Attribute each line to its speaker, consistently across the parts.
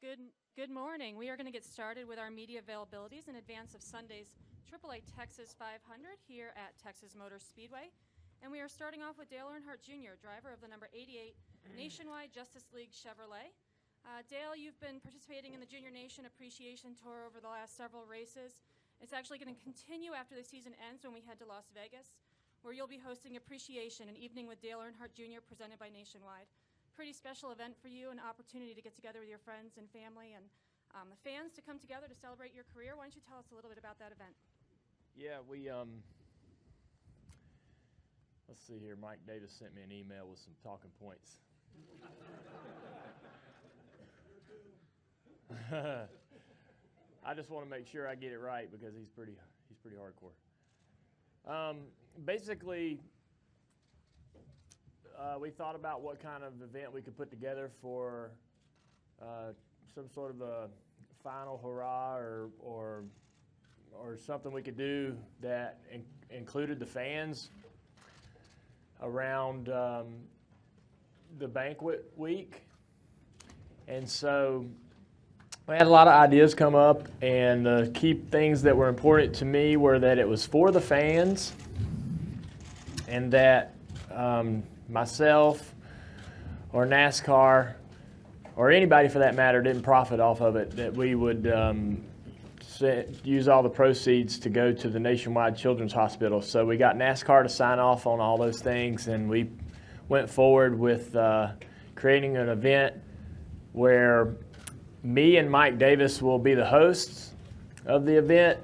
Speaker 1: Good morning. We are going to get started with our media availabilities in advance of Sunday's AAA Texas 500 here at Texas Motor Speedway. And we are starting off with Dale Earnhardt Jr., driver of the number 88 Nationwide Justice League Chevrolet. Dale, you've been participating in the Junior Nation Appreciation Tour over the last several races. It's actually going to continue after the season ends when we head to Las Vegas, where you'll be hosting Appreciation, an evening with Dale Earnhardt Jr. presented by Nationwide. Pretty special event for you, an opportunity to get together with your friends and family and the fans to come together to celebrate your career. Why don't you tell us a little bit about that event?
Speaker 2: Yeah, let's see here. Mike Davis sent me an email with some talking points. I just want to make sure I get it right because he's pretty hardcore. Basically, we thought about what kind of event we could put together for some sort of a final hurrah or something we could do that included the fans around the banquet week. And so I had a lot of ideas come up, and the key things that were important to me were that it was for the fans and that myself or NASCAR or anybody for that matter didn't profit off of it, that we would use all the proceeds to go to the Nationwide Children's Hospital. So we got NASCAR to sign off on all those things, and we went forward with creating an event where me and Mike Davis will be the hosts of the event,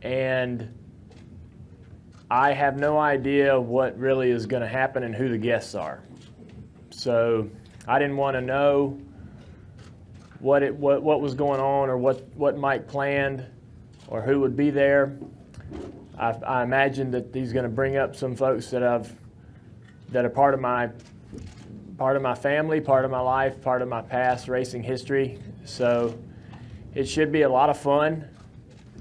Speaker 2: and I have no idea what really is going to happen and who the guests are. So I didn't want to know what was going on or what Mike planned or who would be there. I imagine that he's going to bring up some folks that are part of my family, part of my life, part of my past racing history. So it should be a lot of fun,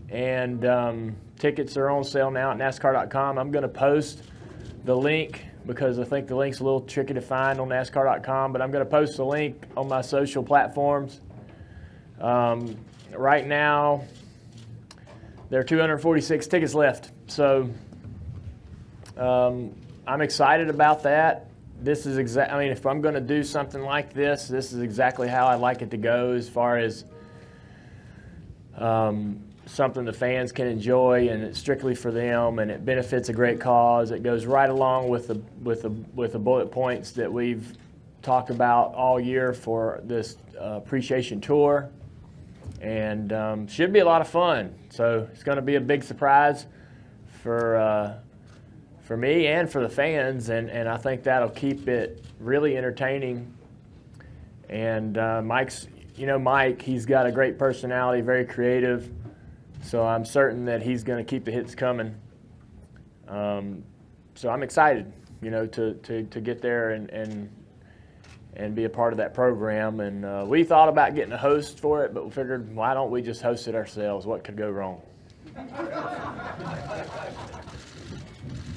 Speaker 2: and tickets are on sale now at NASCAR.com. I'm going to post the link because I think the link's a little tricky to find on NASCAR.com, but I'm going to post the link on my social platforms. Right now, there are 246 tickets left, so I'm excited about that. This is if I'm going to do something like this, this is exactly how I'd like it to go, as far as something the fans can enjoy, and it's strictly for them, and it benefits a great cause. It goes right along with the bullet points that we've talked about all year for this appreciation tour, and should be a lot of fun. So it's going to be a big surprise for me and for the fans, and I think that'll keep it really entertaining. And Mike, he's got a great personality, very creative. So I'm certain that he's going to keep the hits coming. So I'm excited, to get there and be a part of that program. And we thought about getting a host for it, but we figured, why don't we just host it ourselves? What could go wrong?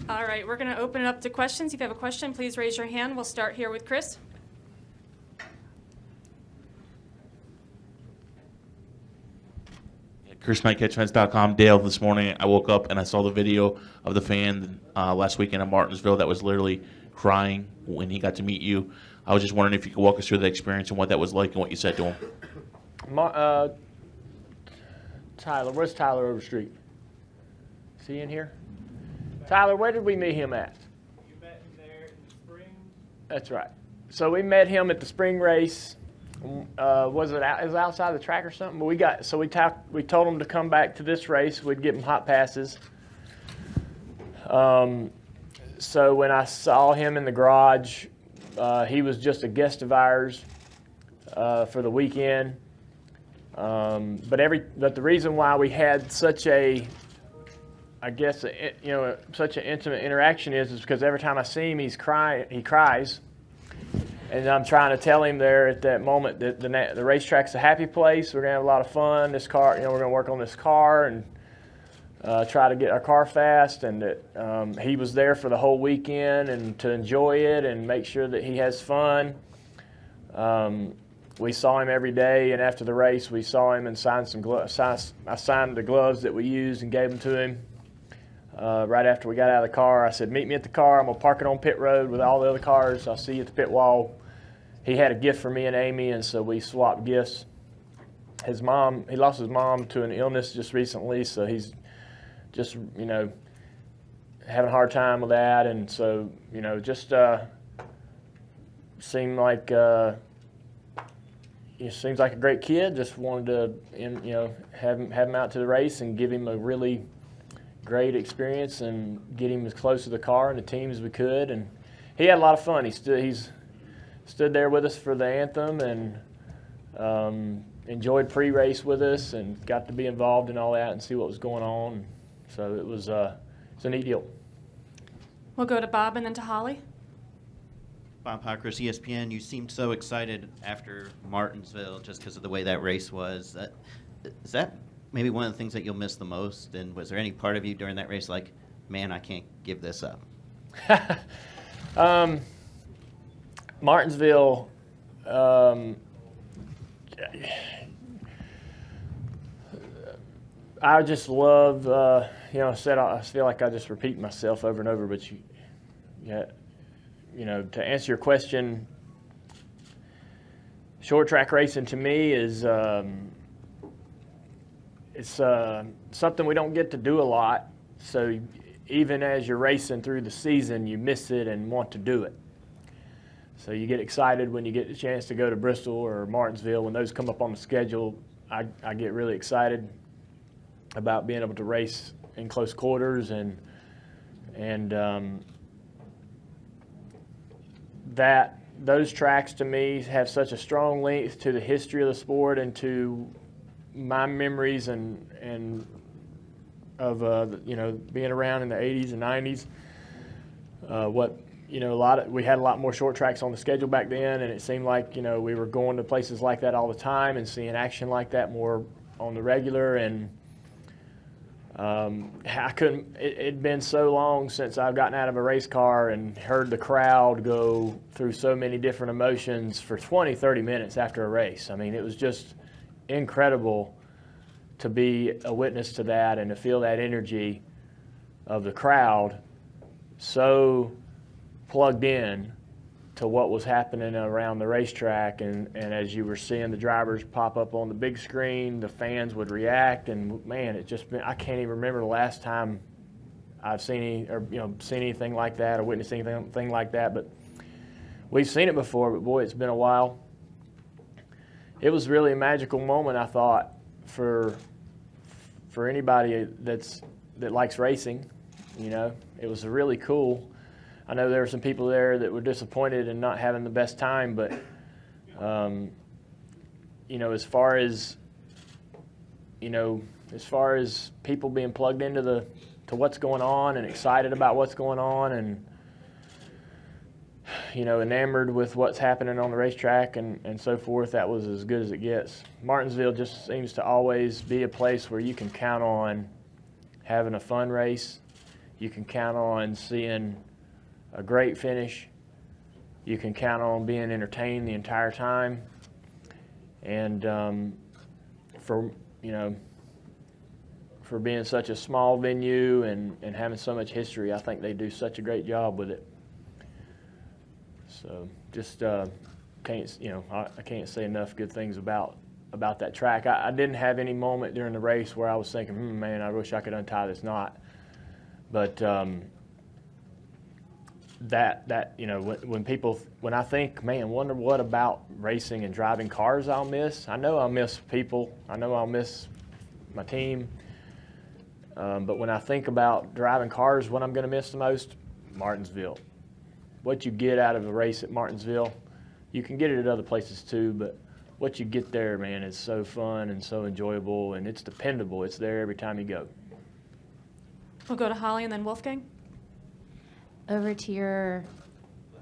Speaker 1: All right, we're going to open it up to questions. If you have a question, please raise your hand. We'll start here with Chris.
Speaker 3: ChrisMikeCatchfans.com. Dale, this morning I woke up and I saw the video of the fan last weekend in Martinsville that was literally crying when he got to meet you. I was just wondering if you could walk us through the experience and what that was like and what you said to him.
Speaker 2: Tyler, where's Tyler Overstreet? Is he in here? Tyler, where did we meet him at?
Speaker 4: You met him there in the spring?
Speaker 2: That's right. So we met him at the spring race. Was it outside the track or something? But we told him to come back to this race. We'd give him hot passes. So when I saw him in the garage, he was just a guest of ours for the weekend. But the reason why we had such a, such an intimate interaction is because every time I see him, he cries. And I'm trying to tell him there at that moment that the racetrack's a happy place. We're going to have a lot of fun. This car, we're going to work on this car and try to get our car fast. And that he was there for the whole weekend and to enjoy it and make sure that he has fun. we saw him every day, and after the race, we saw him and signed some gloves. I signed the gloves that we used and gave them to him. Right after we got out of the car, I said, meet me at the car. I'm going to park it on pit road with all the other cars. I'll see you at the pit wall. He had a gift for me and Amy, and so we swapped gifts. He lost his mom to an illness just recently, so he's just, having a hard time with that. And so, just seemed like, he seems like a great kid. Just wanted to, have him out to the race and give him a really great experience and get him as close to the car and the team as we could. And he had a lot of fun. He's stood there with us for the anthem and enjoyed pre-race with us and got to be involved in all that and see what was going on. So it's a neat deal.
Speaker 1: We'll go to Bob and then to Holly.
Speaker 5: Bob Hawkers, ESPN. You seemed so excited after Martinsville just because of the way that race was. Is that maybe one of the things that you'll miss the most? And was there any part of you during that race like, man, I can't give this up?
Speaker 2: Martinsville, I just love, I feel like I just repeat myself over and over, but to answer your question, short track racing to me is it's something we don't get to do a lot. So even as you're racing through the season, you miss it and want to do it. So you get excited when you get the chance to go to Bristol or Martinsville. When those come up on the schedule, I get really excited about being able to race in close quarters and that those tracks to me have such a strong link to the history of the sport and to my memories and of being around in the 80s and 90s. We had a lot more short tracks on the schedule back then, and it seemed like we were going to places like that all the time and seeing action like that more on the regular. And it'd been so long since I've gotten out of a race car and heard the crowd go through so many different emotions for 20, 30 minutes after a race. I mean, it was just incredible to be a witness to that and to feel that energy of the crowd so plugged in to what was happening around the racetrack. And as you were seeing the drivers pop up on the big screen, the fans would react, and man, I can't even remember the last time I've seen anything like that or witnessed anything like that. But we've seen it before, but boy, it's been a while. It was really a magical moment, I thought, for anybody that likes racing. It was really cool. I know there were some people there that were disappointed in not having the best time, but as far as people being plugged into to what's going on and excited about what's going on and enamored with what's happening on the racetrack and so forth, that was as good as it gets. Martinsville just seems to always be a place where you can count on having a fun race. You can count on seeing a great finish. You can count on being entertained the entire time. And for being such a small venue and having so much history, I think they do such a great job with it. So just I can't say enough good things about that track. I didn't have any moment during the race where I was thinking, man, I wish I could untie this knot. But when I think, man, wonder what about racing and driving cars I'll miss. I know I'll miss people. I know I'll miss my team. But when I think about driving cars, what I'm going to miss the most, Martinsville. What you get out of a race at Martinsville, you can get it at other places too, but what you get there, man, is so fun and so enjoyable, and it's dependable. It's there every time you go.
Speaker 1: We'll go to Holly and then Wolfgang.
Speaker 6: Over to your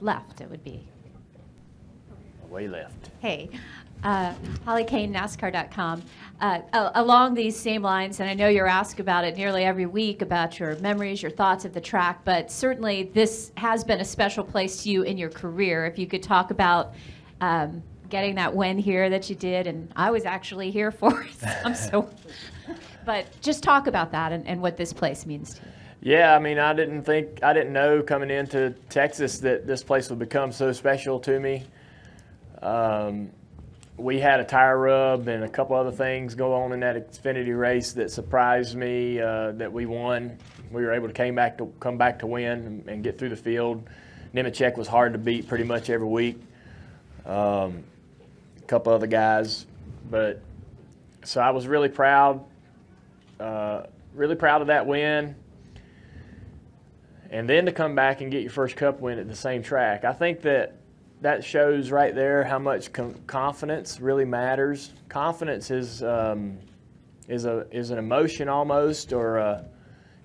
Speaker 6: left, it would be.
Speaker 2: Way left.
Speaker 6: Hey, Holly Kane, NASCAR.com. Along these same lines, and I know you're asked about it nearly every week about your memories, your thoughts of the track, but certainly this has been a special place to you in your career. If you could talk about getting that win here that you did, and I was actually here for it. But just talk about that and what this place means to you.
Speaker 2: Yeah, I mean, I didn't know coming into Texas that this place would become so special to me. We had a tire rub and a couple other things go on in that Xfinity race that surprised me that we won. We were able to come back to win and get through the field. Nemechek was hard to beat pretty much every week. A couple other guys, but so I was really proud of that win. And then to come back and get your first Cup win at the same track, I think that shows right there how much confidence really matters. Confidence is an emotion almost, or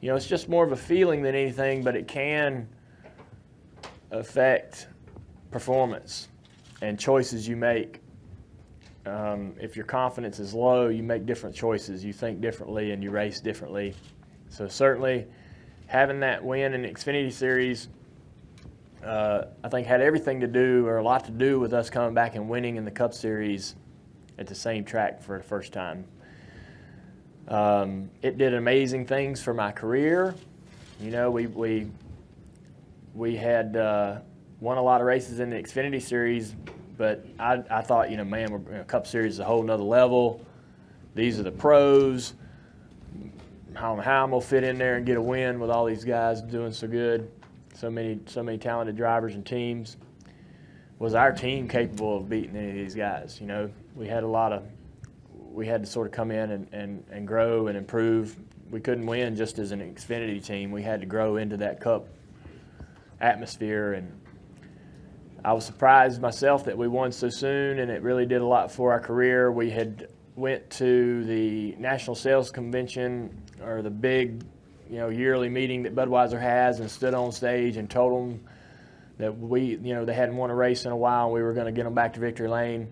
Speaker 2: it's just more of a feeling than anything, but it can affect performance and choices you make. If your confidence is low, you make different choices, you think differently, and you race differently. So certainly having that win in the Xfinity Series, I think had everything to do, or a lot to do, with us coming back and winning in the Cup Series at the same track for the first time. It did amazing things for my career. You know, we had won a lot of races in the Xfinity Series, but I thought, man, Cup Series is a whole nother level. These are the pros. I don't know how I'm gonna fit in there and get a win with all these guys doing so good. So many talented drivers and teams. Was our team capable of beating any of these guys? We had to sort of come in and grow and improve. We couldn't win just as an Xfinity team. We had to grow into that Cup atmosphere, and I was surprised myself that we won so soon, and it really did a lot for our career. We had went to the National Sales Convention, or the big yearly meeting that Budweiser has, and stood on stage and told them that they hadn't won a race in a while, and we were going to get them back to victory lane.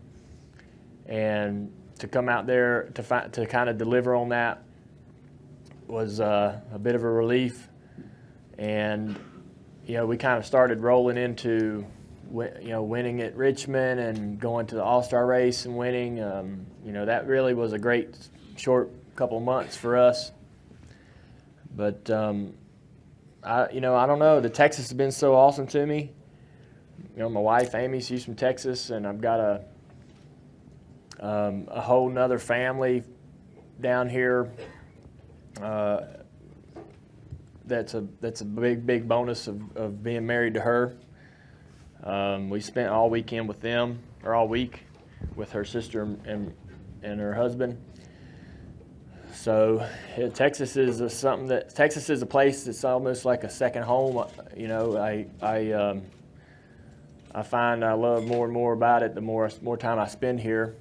Speaker 2: And to come out there to kind of deliver on that was a bit of a relief. And we kind of started rolling into winning at Richmond and going to the All-Star race and winning. That really was a great short couple of months for us. But I don't know. The Texas has been so awesome to me. My wife Amy, she's from Texas, and I've got a whole nother family down here. That's a big bonus of being married to her. We spent all weekend with them, or all week with her sister and her husband. So Texas is a place that's almost like a second home. I find I love more and more about it the more time I spend here.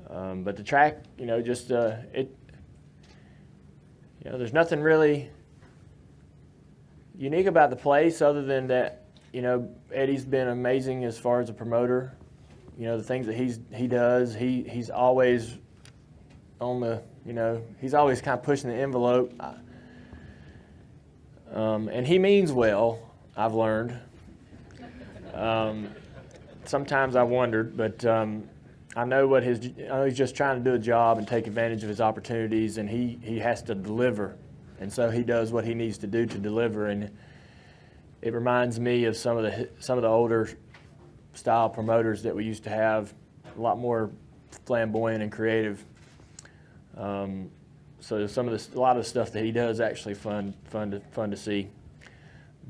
Speaker 2: But the track, there's nothing really unique about the place other than that. Eddie's been amazing as far as a promoter. The things that he does, he's always on the. He's always kind of pushing the envelope. And he means well, I've learned. Sometimes I wondered, but I know he's just trying to do a job and take advantage of his opportunities, and he has to deliver. And so he does what he needs to do to deliver. And it reminds me of some of the older style promoters that we used to have, a lot more flamboyant and creative. So a lot of the stuff that he does actually fun to see.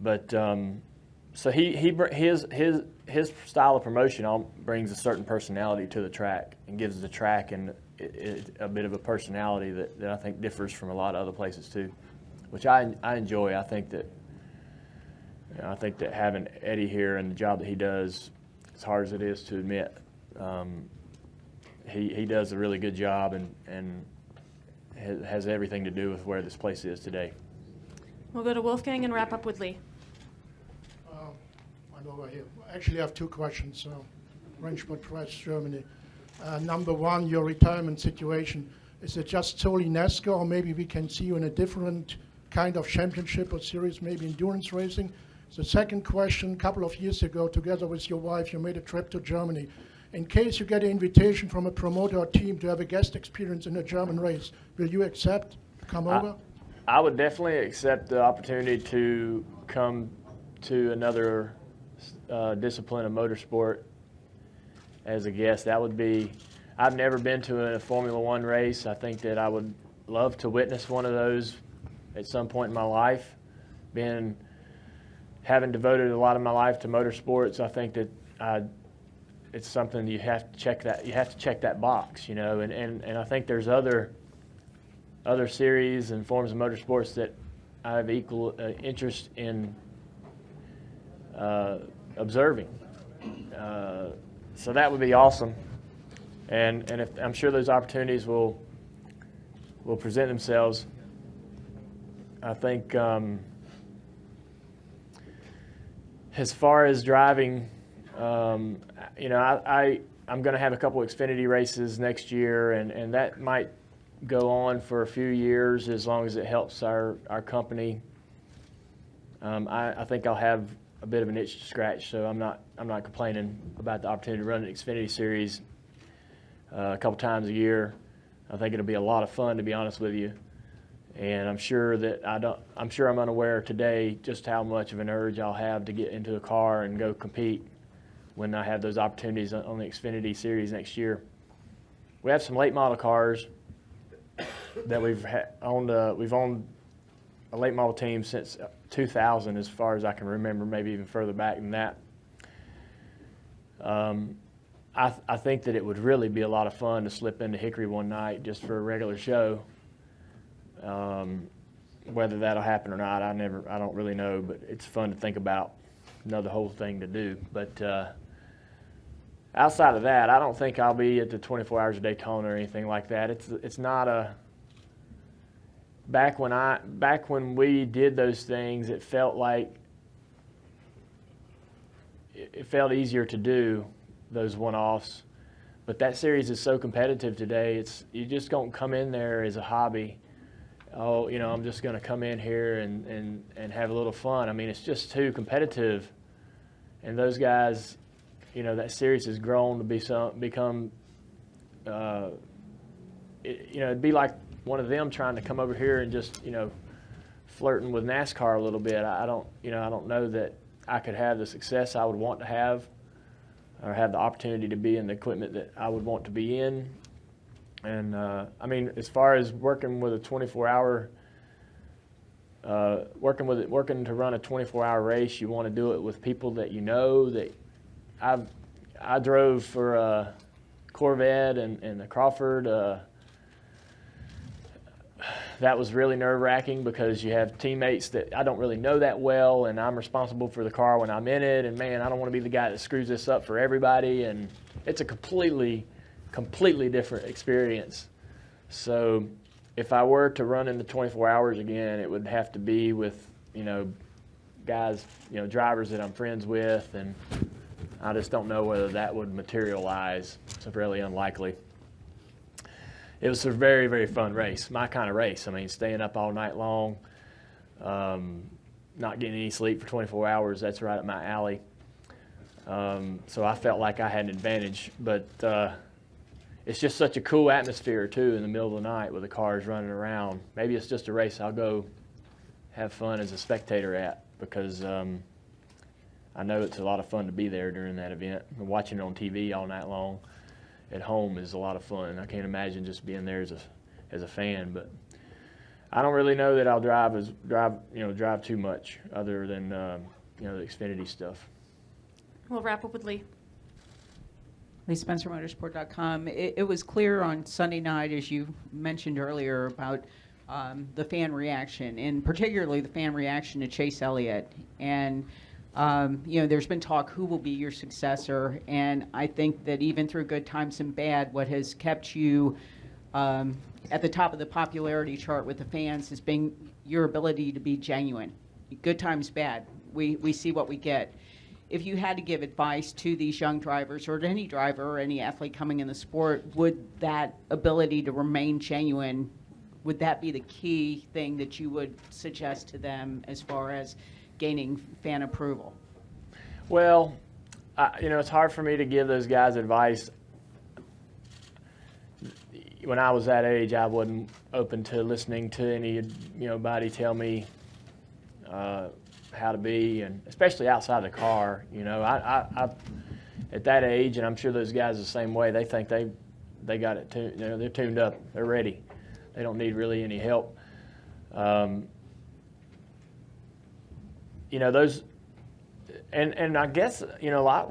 Speaker 2: But so his style of promotion brings a certain personality to the track and gives the track a bit of a personality that I think differs from a lot of other places too, which I enjoy. I think that having Eddie here and the job that he does, as hard as it is to admit, he does a really good job and has everything to do with where this place is today.
Speaker 1: We'll go to Wolfgang and wrap up with Lee.
Speaker 7: I'm over here. Actually, I have two questions. Rennsport Press, Germany. Number one, your retirement situation. Is it just solely NASCAR, or maybe we can see you in a different kind of championship or series, maybe endurance racing? The second question, a couple of years ago, together with your wife, you made a trip to Germany. In case you get an invitation from a promoter or team to have a guest experience in a German race, will you accept? Come over?
Speaker 2: I would definitely accept the opportunity to come to another discipline of motorsport as a guest. That would be, I've never been to a Formula One race. I think that I would love to witness one of those at some point in my life. Having devoted a lot of my life to motorsports, I think that it's something you have to check that box, you know, and I think there's other series and forms of motorsports that I have equal interest in observing. So that would be awesome, and I'm sure those opportunities will present themselves. I think as far as driving, you know, I'm going to have a couple Xfinity races next year, and that might go on for a few years as long as it helps our company. I think I'll have a bit of an itch to scratch, so I'm not complaining about the opportunity to run an Xfinity series a couple times a year. I think it'll be a lot of fun, to be honest with you. And I'm sure I'm unaware today just how much of an urge I'll have to get into a car and go compete when I have those opportunities on the Xfinity series next year. We have some late model cars that we've owned a late model team since 2000, as far as I can remember, maybe even further back than that. I think that it would really be a lot of fun to slip into Hickory one night just for a regular show. Whether that'll happen or not, I don't really know, but it's fun to think about. Another whole thing to do. But outside of that, I don't think I'll be at the 24 Hours of Daytona or anything like that. It's not a. Back when we did those things, it felt like it felt easier to do those one-offs. But that series is so competitive today. You just don't come in there as a hobby. Oh, you know, I'm just going to come in here and have a little fun. I mean, it's just too competitive. And those guys, you know, that series has grown to become, you know, it'd be like one of them trying to come over here and just, you know, flirting with NASCAR a little bit. I don't know that I could have the success I would want to have or have the opportunity to be in the equipment that I would want to be in. And I mean, as far as working with a 24-hour, working to run a 24-hour race, you want to do it with people that you know. That I drove for Corvette and the Crawford. That was really nerve-wracking because you have teammates that I don't really know that well, and I'm responsible for the car when I'm in it. And man, I don't want to be the guy that screws this up for everybody. And it's a completely different experience. So if I were to run into 24 hours again, it would have to be with, you know, guys, you know, drivers that I'm friends with, and I just don't know whether that would materialize. It's really unlikely. It was a very, very fun race, my kind of race. I mean, staying up all night long, not getting any sleep for 24 hours, that's right up my alley. So I felt like I had an advantage, but it's just such a cool atmosphere, too, in the middle of the night with the cars running around. Maybe it's just a race I'll go have fun as a spectator at, because I know it's a lot of fun to be there during that event. And watching it on TV all night long at home is a lot of fun. I can't imagine just being there as a fan, but I don't really know that I'll drive too much other than you know, the Xfinity stuff.
Speaker 1: We'll wrap up with Lee.
Speaker 8: Lee Spencer, Motorsport.com. It was clear on Sunday night, as you mentioned earlier, about the fan reaction, and particularly the fan reaction to Chase Elliott. And you know, there's been talk who will be your successor, and I think that even through good times and bad, what has kept you at the top of the popularity chart with the fans has been your ability to be genuine. Good times, bad. We see what we get. If you had to give advice to these young drivers, or to any driver or any athlete coming in the sport, would that ability to remain genuine, would that be the key thing that you would suggest to them as far as gaining fan approval?
Speaker 2: Well, it's hard for me to give those guys advice. When I was that age, I wasn't open to listening to anybody tell me how to be, and especially outside the car. I at that age, and I'm sure those guys are the same way. They think they got it tuned. They're tuned up. They're ready. They don't need really any help. Those, and I guess a lot of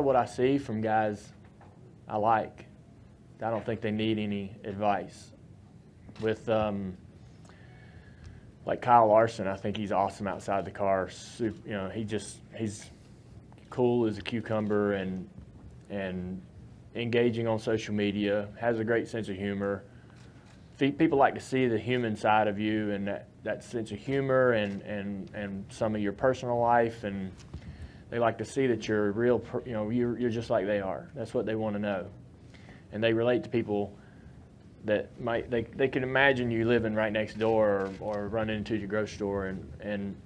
Speaker 2: what I see from guys, I like. I don't think they need any advice. With like Kyle Larson, I think he's awesome outside the car. He's cool as a cucumber and engaging on social media, has a great sense of humor. People like to see the human side of you and that sense of humor and some of your personal life, and they like to see that you're real. You're just like they are. That's what they want to know, and they relate to people that they can imagine you living right next door or running into your grocery store, and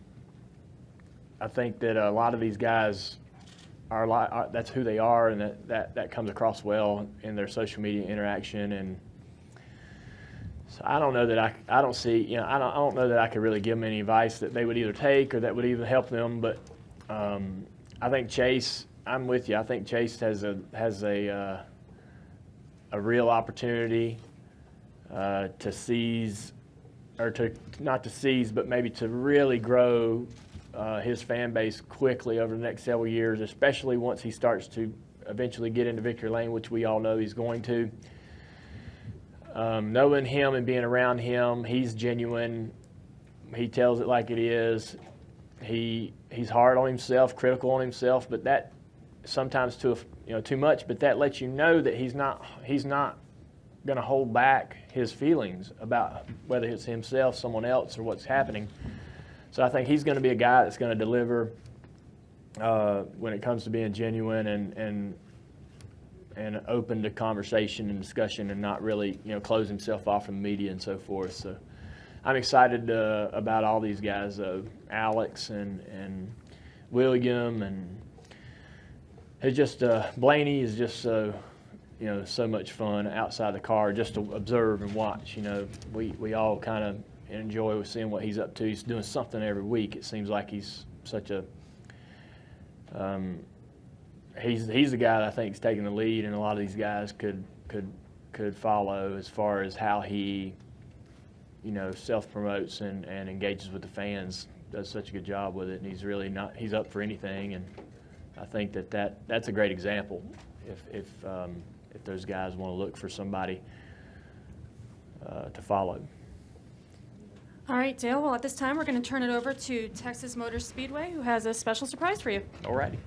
Speaker 2: I think that a lot of these guys that's who they are, and that comes across well in their social media interaction. And so I don't know that I don't see, I don't know that I could really give them any advice that they would either take or that would even help them. But I think Chase, I'm with you. I think Chase has a real opportunity to seize, or to not to seize, but maybe to really grow his fan base quickly over the next several years, especially once he starts to eventually get into victory lane, which we all know he's going to. Knowing him and being around him, he's genuine. He tells it like it is. He's hard on himself, critical on himself, but that sometimes too much. But that lets you know that he's not going to hold back his feelings about whether it's himself, someone else, or what's happening. So I think he's going to be a guy that's going to deliver when it comes to being genuine and open to conversation and discussion, and not really close himself off from the media and so forth. So I'm excited about all these guys, Alex and William, and it's just Blaney is just so so much fun outside the car just to observe and watch. We all kind of enjoy seeing what he's up to. He's doing something every week. It seems like he's such a he's the guy that I think is taking the lead, and a lot of these guys could follow as far as how he self-promotes and engages with the fans. Does such a good job with it, and he's up for anything. And I think that's a great example if those guys want to look for somebody to follow.
Speaker 1: All right, Dale. Well, at this time, we're going to turn it over to Texas Motor Speedway, who has a special surprise for you.
Speaker 2: All righty.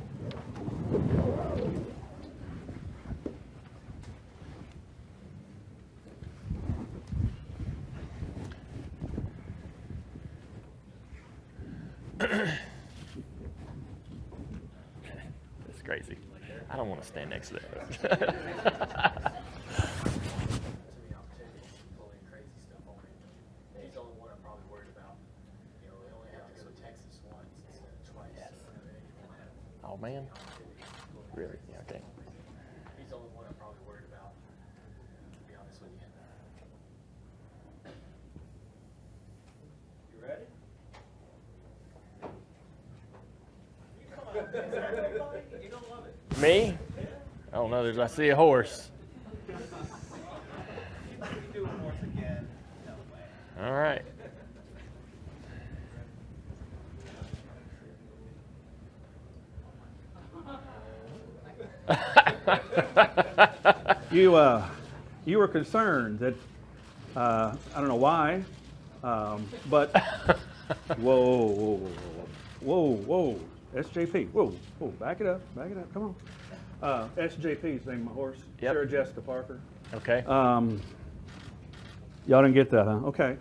Speaker 2: That's crazy. I don't want to stand next to that.
Speaker 4: He's the only one I'm probably worried about. We only have to go to Texas once instead of twice.
Speaker 2: Oh man. Really? Yeah, okay.
Speaker 4: He's the only one I'm probably worried about, to be honest with you. You ready? You come on, everybody. You're gonna love it.
Speaker 2: Me? I don't know. I see a horse.
Speaker 4: You do it once again. No way.
Speaker 2: All right.
Speaker 9: You were concerned that I don't know why, but whoa, SJP, whoa, back it up, come on. SJP's name of my horse,
Speaker 2: Yep.
Speaker 9: Sarah Jessica Parker.
Speaker 2: Okay.
Speaker 9: Y'all didn't get that, huh? Okay.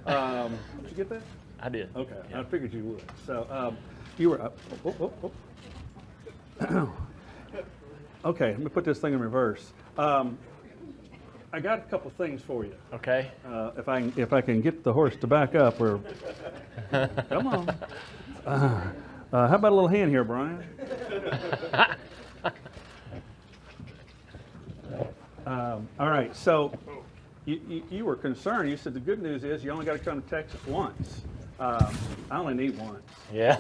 Speaker 9: Did you get that?
Speaker 2: I did.
Speaker 9: Okay,
Speaker 2: Yeah.
Speaker 9: I figured you would. So you were up. Okay, let me put this thing in reverse. I got a couple things for you.
Speaker 2: Okay.
Speaker 9: If I can get the horse to back up, or come on. How about a little hand here, Brian? All right, so you were concerned. You said the good news is you only got to come to Texas once. I only need once.
Speaker 2: Yeah.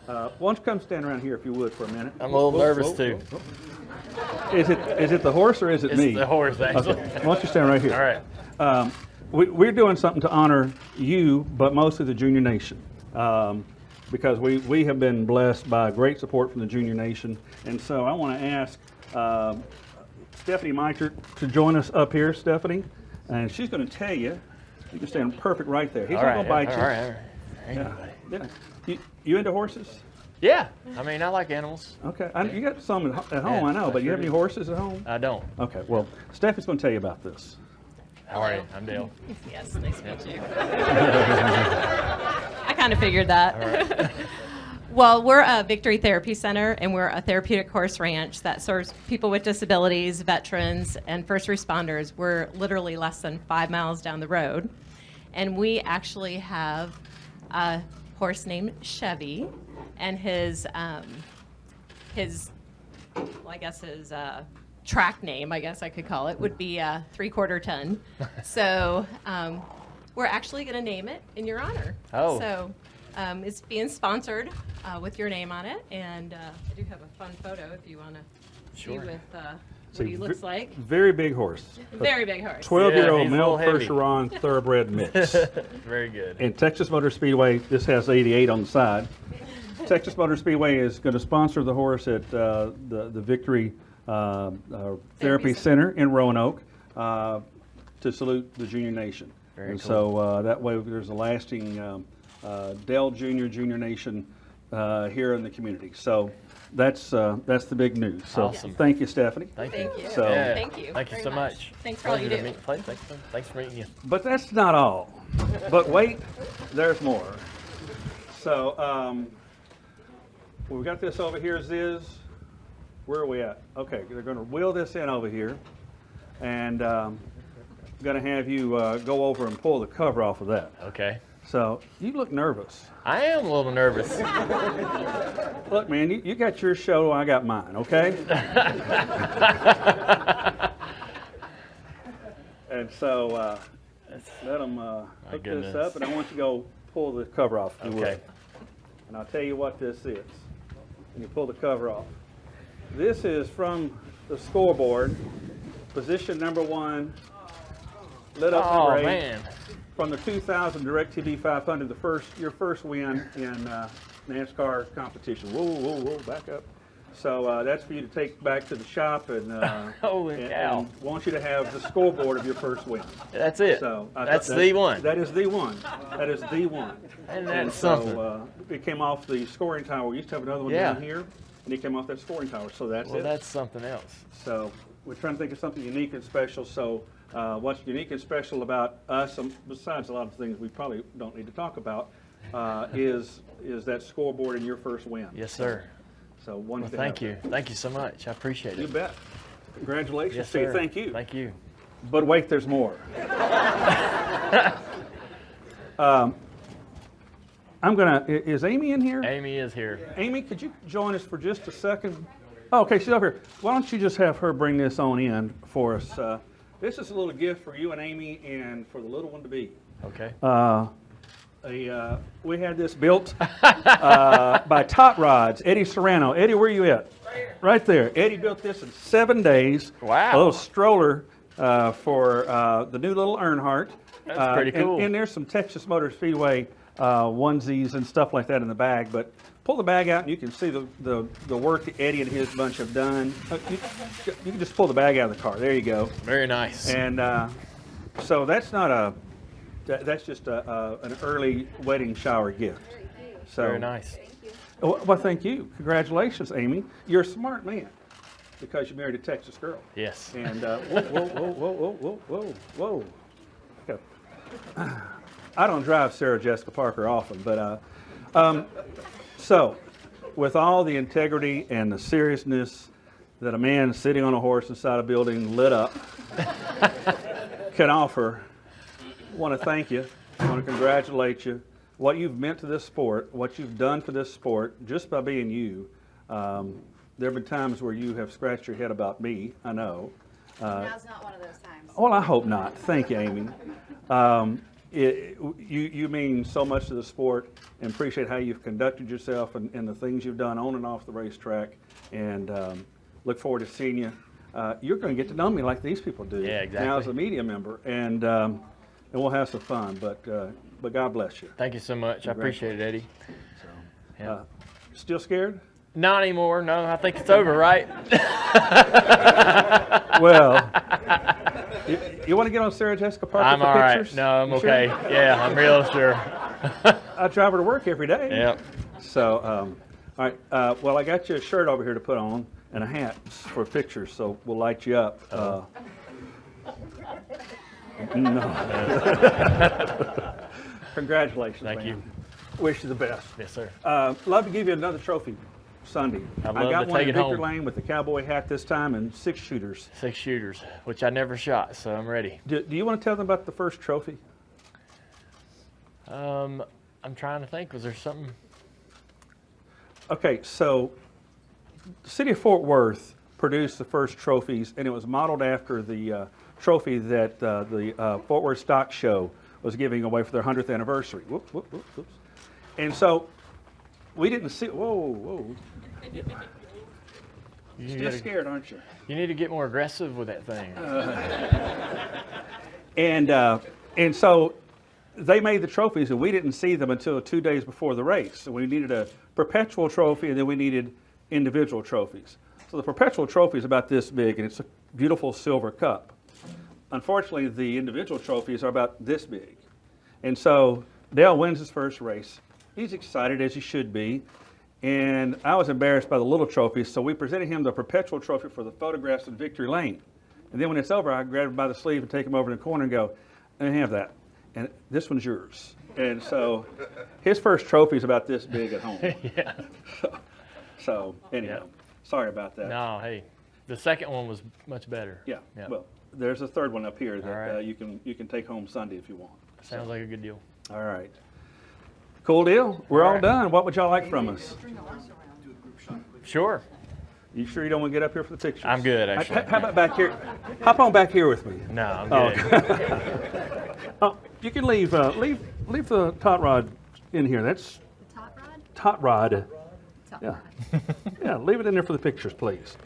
Speaker 9: So, why don't you come stand around here if you would for a minute?
Speaker 2: I'm a little nervous too.
Speaker 9: Is it the horse or is it me?
Speaker 2: It's the horse, actually.
Speaker 9: Okay. Why don't you stand right here?
Speaker 2: All right.
Speaker 9: We're doing something to honor you, but mostly the Junior Nation, because we have been blessed by great support from the Junior Nation, and so I want to ask Stephanie Meichert to join us up here, Stephanie, and she's going to tell you. You can stand perfect right there. He's
Speaker 2: All
Speaker 9: not
Speaker 2: right.
Speaker 9: going to bite you.
Speaker 2: All right. Thank you, buddy.
Speaker 9: Yeah. You into horses?
Speaker 2: Yeah. I mean, I like animals.
Speaker 9: Okay. You got some at home,
Speaker 2: Yeah,
Speaker 9: I know,
Speaker 2: I
Speaker 9: but you
Speaker 2: sure
Speaker 9: have any
Speaker 2: do.
Speaker 9: horses at home?
Speaker 2: I don't.
Speaker 9: Okay. Well, Stephanie's going to tell you about this.
Speaker 2: How are you? I'm Dale.
Speaker 10: Yes, nice to meet you. I kind of figured that.
Speaker 2: All right.
Speaker 10: Well, we're a Victory Therapy Center, and we're a therapeutic horse ranch that serves people with disabilities, veterans, and first responders. We're literally less than 5 miles down the road. And we actually have a horse named Chevy, and his track name, I guess I could call it, would be 3/4 ton. So we're actually going to name it in your honor.
Speaker 2: Oh.
Speaker 10: So it's being sponsored with your name on it, and I do have a fun photo if you want to see
Speaker 2: Sure.
Speaker 10: with what he looks like.
Speaker 9: Very big horse.
Speaker 10: Very big horse.
Speaker 9: 12-year-old
Speaker 2: Yeah, he's a
Speaker 9: male
Speaker 2: little heavy.
Speaker 9: Percheron thoroughbred mix.
Speaker 2: Very good.
Speaker 9: And Texas Motor Speedway, this has 88 on the side. Texas Motor Speedway is going to sponsor the horse at the Victory Therapy Center in Roanoke to salute the Junior Nation.
Speaker 2: Very
Speaker 9: and
Speaker 2: cool.
Speaker 9: so that way there's a lasting Dale Jr. Junior Nation here in the community. So that's the big news. So
Speaker 2: Awesome.
Speaker 9: thank you, Stephanie.
Speaker 2: Thank you.
Speaker 10: Thank you.
Speaker 9: So-
Speaker 2: Yeah.
Speaker 10: Thank you
Speaker 2: Thank you
Speaker 10: very
Speaker 2: so
Speaker 10: much.
Speaker 2: much.
Speaker 10: Thanks for all you
Speaker 2: Pleasure to
Speaker 10: do.
Speaker 2: Thanks for meeting you.
Speaker 9: But that's not all. But wait, there's more. So we've got this over here, Ziz. Where are we at? Okay, they're going to wheel this in over here, and I'm going to have you go over and pull the cover off of that.
Speaker 2: Okay.
Speaker 9: So you look nervous.
Speaker 2: I am a little nervous.
Speaker 9: Look, man, you got your show, I got mine, okay? And so let them hook this
Speaker 2: goodness.
Speaker 9: up, and I want you to go pull the cover off, if you
Speaker 2: Okay.
Speaker 9: would. And I'll tell you what this is. And you pull the cover off. This is from the scoreboard, position number 1, lit up
Speaker 2: Oh
Speaker 9: number 8.
Speaker 2: man.
Speaker 9: From the 2000 DirecTV 500, your first win in NASCAR competition. Whoa, back up. So that's for you to take back to the shop, and
Speaker 2: Holy cow.
Speaker 9: and want you to have the scoreboard of your first win.
Speaker 2: That's it.
Speaker 9: So
Speaker 2: That's the one.
Speaker 9: That is the one. That is the one.
Speaker 2: And that's
Speaker 9: so
Speaker 2: something.
Speaker 9: it came off the scoring tower. We used to have another one
Speaker 2: Yeah.
Speaker 9: down here, and it came off that scoring tower. So that's
Speaker 2: Well,
Speaker 9: it.
Speaker 2: that's something else.
Speaker 9: So we're trying to think of something unique and special. So what's unique and special about us, besides a lot of things we probably don't need to talk about, is that scoreboard in your first win.
Speaker 2: Yes, sir.
Speaker 9: So one.
Speaker 2: Well, thank you. Thank you so much. I appreciate
Speaker 9: You
Speaker 2: it.
Speaker 9: bet. Congratulations
Speaker 2: Yes,
Speaker 9: to you.
Speaker 2: sir.
Speaker 9: Thank you.
Speaker 2: Thank you.
Speaker 9: But wait, there's more. Is Amy in here?
Speaker 2: Amy is here.
Speaker 9: Amy, could you join us for just a second? Oh, okay, she's over here. Why don't you just have her bring this on in for us? This is a little gift for you and Amy and for the little one to be.
Speaker 2: Okay.
Speaker 9: We had this built by Tot Rods, Eddie Serrano. Eddie, where are you at? Right here. Right there. Eddie built this in 7 days.
Speaker 2: Wow.
Speaker 9: A little stroller for the new little Earnhardt.
Speaker 2: That's pretty cool.
Speaker 9: And there's some Texas Motor Speedway onesies and stuff like that in the bag. But pull the bag out and you can see the work that Eddie and his bunch have done. You can just pull the bag out of the car. There you go.
Speaker 2: Very nice.
Speaker 9: And so that's not that's just an early wedding shower gift. So,
Speaker 2: Very nice.
Speaker 9: Well, thank you. Congratulations, Amy. You're a smart man because you married a Texas girl.
Speaker 2: Yes.
Speaker 9: And whoa. Okay. I don't drive Sarah Jessica Parker often, but so with all the integrity and the seriousness that a man sitting on a horse inside a building lit up can offer, I want to thank you. I want to congratulate you. What you've meant to this sport, what you've done for this sport, just by being you, There have been times where you have scratched your head about me, I know.
Speaker 11: Now's not one of those times.
Speaker 9: Well, I hope not. Thank you, Amy. You mean so much to the sport, and appreciate how you've conducted yourself and the things you've done on and off the racetrack, and look forward to seeing you. You're going to get to know me like these people do.
Speaker 2: Yeah, exactly.
Speaker 9: Now as a media member, and we'll have some fun, but God bless you.
Speaker 2: Thank you so much. I appreciate it, Eddie. Yeah.
Speaker 9: Still scared?
Speaker 2: Not anymore. No, I think it's over, right?
Speaker 9: Well, you want to get on Sarah Jessica Parker
Speaker 2: I'm
Speaker 9: for
Speaker 2: all right.
Speaker 9: pictures?
Speaker 2: No, I'm
Speaker 9: You
Speaker 2: okay.
Speaker 9: sure?
Speaker 2: Yeah, I'm real sure.
Speaker 9: I drive her to work every day.
Speaker 2: Yep.
Speaker 9: So, all right. Well, I got you a shirt over here to put on and a hat for pictures, so we'll light you up. No. Congratulations,
Speaker 2: Thank
Speaker 9: man.
Speaker 2: you.
Speaker 9: Wish you the best.
Speaker 2: Yes, sir.
Speaker 9: Love to give you another trophy Sunday.
Speaker 2: I'd
Speaker 9: I
Speaker 2: love
Speaker 9: got
Speaker 2: to
Speaker 9: one
Speaker 2: take
Speaker 9: in
Speaker 2: it
Speaker 9: Victor
Speaker 2: home.
Speaker 9: Lane with the cowboy hat this time and 6 shooters.
Speaker 2: 6 shooters, which I never shot, so I'm ready.
Speaker 9: Do you want to tell them about the first trophy?
Speaker 2: I'm trying to think. Was there something?
Speaker 9: Okay, so the city of Fort Worth produced the first trophies, and it was modeled after the trophy that the Fort Worth Stock Show was giving away for their 100th anniversary. Whoop, whoop, whoop, whoops. And so we didn't see. Whoa. Still scared, aren't you?
Speaker 2: You need to get more aggressive with that thing.
Speaker 9: And so they made the trophies, and we didn't see them until 2 days before the race. So we needed a perpetual trophy, and then we needed individual trophies. So the perpetual trophy is about this big, and it's a beautiful silver cup. Unfortunately, the individual trophies are about this big. And so Dale wins his first race. He's excited, as he should be. And I was embarrassed by the little trophies, so we presented him the perpetual trophy for the photographs in Victory Lane. And then when it's over, I grab him by the sleeve and take him over in the corner and go, "Let me have that. And this one's yours." And so his first trophy is about this big at home.
Speaker 2: Yeah.
Speaker 9: So anyhow, sorry about that.
Speaker 2: No, hey, the second one was much better.
Speaker 9: Yeah.
Speaker 2: Yep.
Speaker 9: Well, there's a third one up here that
Speaker 2: All right.
Speaker 9: you can take home Sunday if you want.
Speaker 2: Sounds like a good deal.
Speaker 9: All right. Cool deal. We're all done. What would y'all like from us?
Speaker 2: Sure.
Speaker 9: You sure you don't want to get up here for the pictures?
Speaker 2: I'm good, actually.
Speaker 9: How about back here? Hop on back here with me.
Speaker 2: No, I'm good.
Speaker 9: Oh, you can leave the tot rod in here. That's
Speaker 11: The top rod?
Speaker 9: tot rod.
Speaker 11: Top
Speaker 9: Yeah.
Speaker 11: rod.
Speaker 9: Yeah, leave it in there for the pictures, please.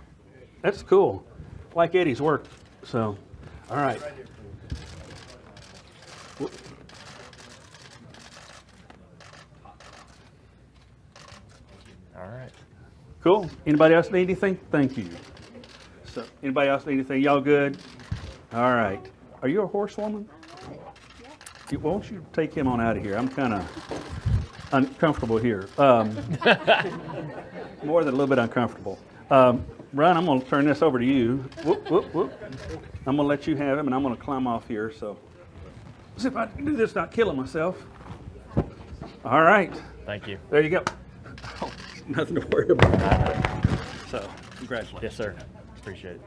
Speaker 9: That's cool. Like Eddie's work. So, all right.
Speaker 2: All right.
Speaker 9: Cool. Anybody else need anything? Thank you. So, anybody else need anything? Y'all good? All right. Are you a horsewoman? Why don't you take him on out of here? I'm kind of uncomfortable here. More than a little bit uncomfortable. Ron, I'm going to turn this over to you. Whoop, whoop, whoop. I'm going to let you have him, and I'm going to climb off here. So, let's see if I can do this not killing myself. All right.
Speaker 2: Thank you.
Speaker 9: There you go. Oh, nothing to worry about. So, congratulations.
Speaker 2: Yes, sir. Appreciate it.